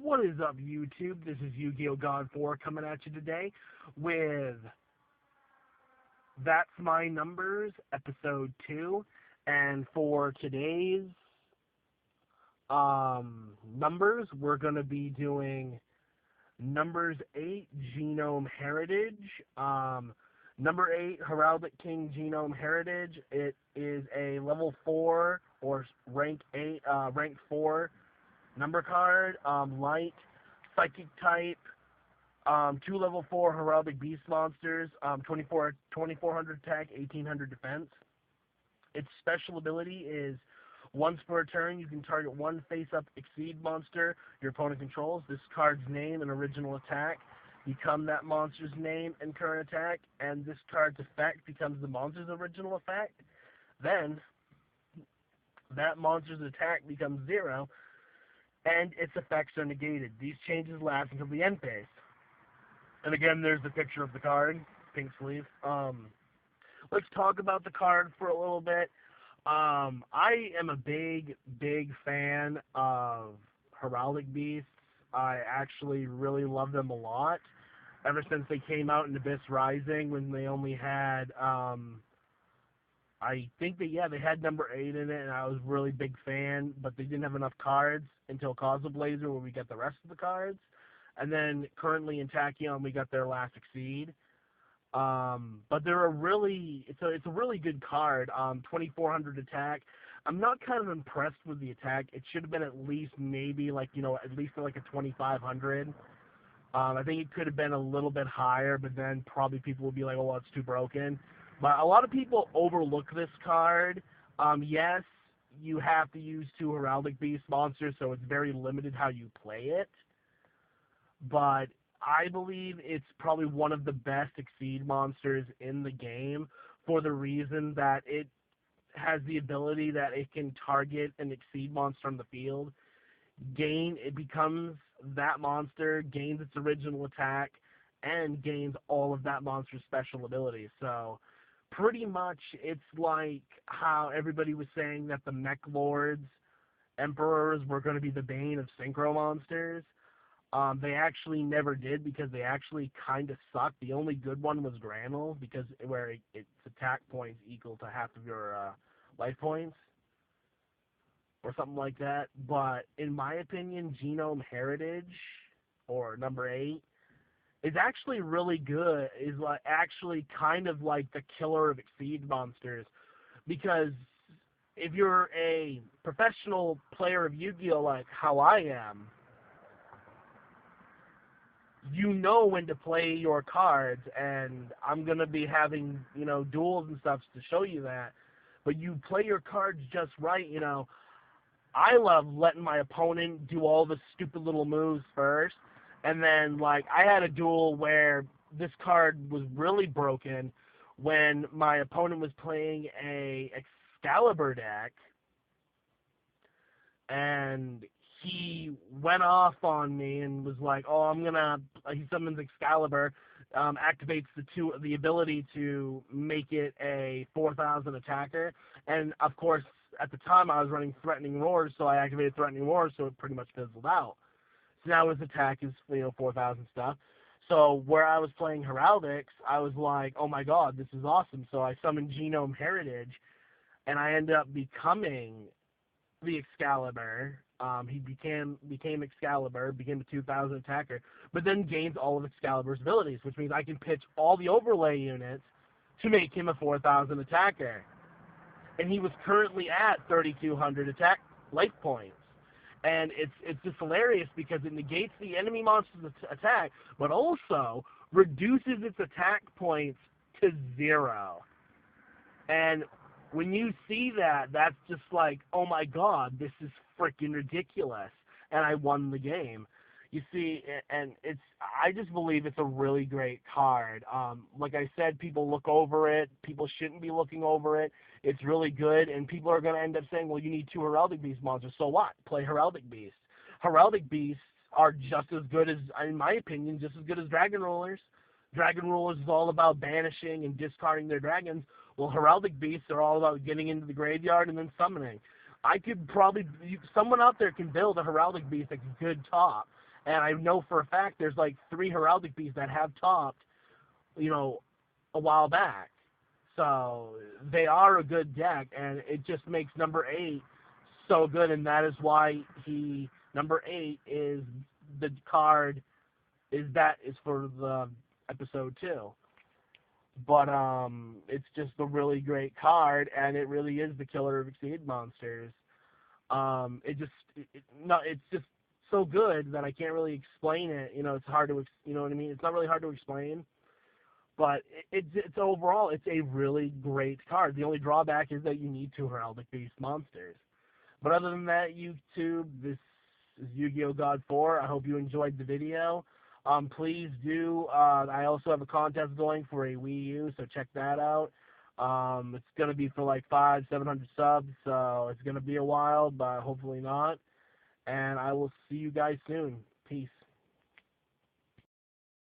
What is up, YouTube? This is Yu-Gi-Oh! God 4 coming at you today with That's My Numbers, Episode 2. And for today's numbers, we're going to be doing Numbers 8, Genome Heritage. Number 8, Heraldic King Genome Heritage. It is a level 4 or rank 4 number card, light, psychic type, 2 level 4 heraldic beast monsters, 2400 attack, 1800 defense. Its special ability is once per turn you can target one face-up exceed monster your opponent controls. This card's name and original attack become that monster's name and current attack, and this card's effect becomes the monster's original effect. Then that monster's attack becomes 0, and its effects are negated. These changes last until the end phase. And again, there's the picture of the card, pink sleeve. Let's talk about the card for a little bit. I am a big fan of heraldic beasts. I actually really love them a lot. Ever since they came out in Abyss Rising, when they only had, I think they had number 8 in it, and I was a really big fan, but they didn't have enough cards until Cosmo Blazer, where we got the rest of the cards. And then currently in Tachyon, we got their last Exceed. But they're it's a really good card. 2400 attack. I'm not kind of impressed with the attack. It should have been at least maybe at least like a 2500. I think it could have been a little bit higher, but then probably people would be like, oh, it's too broken. But a lot of people overlook this card. Yes, you have to use 2 heraldic beast monsters, so it's very limited how you play it. But I believe it's probably one of the best Exceed monsters in the game for the reason that it has the ability that it can target an Exceed monster on the field, it becomes that monster, gains its original attack, and gains all of that monster's special abilities. So pretty much it's like how everybody was saying that the Mech Lords, Emperors were going to be the bane of Synchro monsters. They actually never did, because they actually kind of sucked. The only good one was Granule, because its attack points equal to half of your life points, or something like that. But in my opinion, Genome Heritage, or number 8, is actually really good. Is actually kind of like the killer of Exceed monsters, because if you're a professional player of Yu-Gi-Oh! Like how I am, you know when to play your cards, and I'm going to be having, duels and stuff to show you that. But you play your cards just right, I love letting my opponent do all the stupid little moves first, and then, I had a duel where this card was really broken when my opponent was playing a Excalibur deck, and he went off on me and was like, oh, he summons Excalibur, activates the ability to make it a 4000 attacker, and of course, at the time I was running Threatening Roars, so I activated Threatening Roars, so it pretty much fizzled out. So now his attack is, 4000 stuff. So where I was playing Heraldics, I was like, oh my god, this is awesome. So I summoned Genome Heritage, and I ended up becoming the Excalibur. He became Excalibur, became a 2000 attacker, but then gains all of Excalibur's abilities, which means I can pitch all the overlay units to make him a 4000 attacker. And he was currently at 3200 attack life points. And it's just hilarious because it negates the enemy monster's attack, but also reduces its attack points to 0. And when you see that, that's just like, oh my god, this is freaking ridiculous. And I won the game. You see, and I just believe it's a really great card. Like I said, people look over it. People shouldn't be looking over it. It's really good, and people are going to end up saying, well, you need 2 Heraldic Beast monsters. So what? Play Heraldic Beasts. Heraldic Beasts are just as good as, in my opinion, just as good as Dragon Rulers. Dragon Rulers is all about banishing and discarding their dragons. Well, Heraldic Beasts are all about getting into the graveyard and then summoning. Someone out there can build a Heraldic Beast that can good top. And I know for a fact there's like 3 heraldic beasts that have topped, you know, a while back. So they are a good deck, and it just makes number 8 so good, and that is why number 8 is the card is for the episode 2. But it's just a really great card, and it really is the killer of Exceed monsters. It's just so good that I can't really explain it. It's hard to, you know what I mean? It's not really hard to explain, but it's overall, it's a really great card. The only drawback is that you need 2 heraldic beast monsters. But other than that, YouTube, this is Yu-Gi-Oh! God 4. I hope you enjoyed the video. Please do. I also have a contest going for a Wii U, so check that out. It's gonna be for like 700 subs, so it's gonna be a while, but hopefully not. And I will see you guys soon. Peace.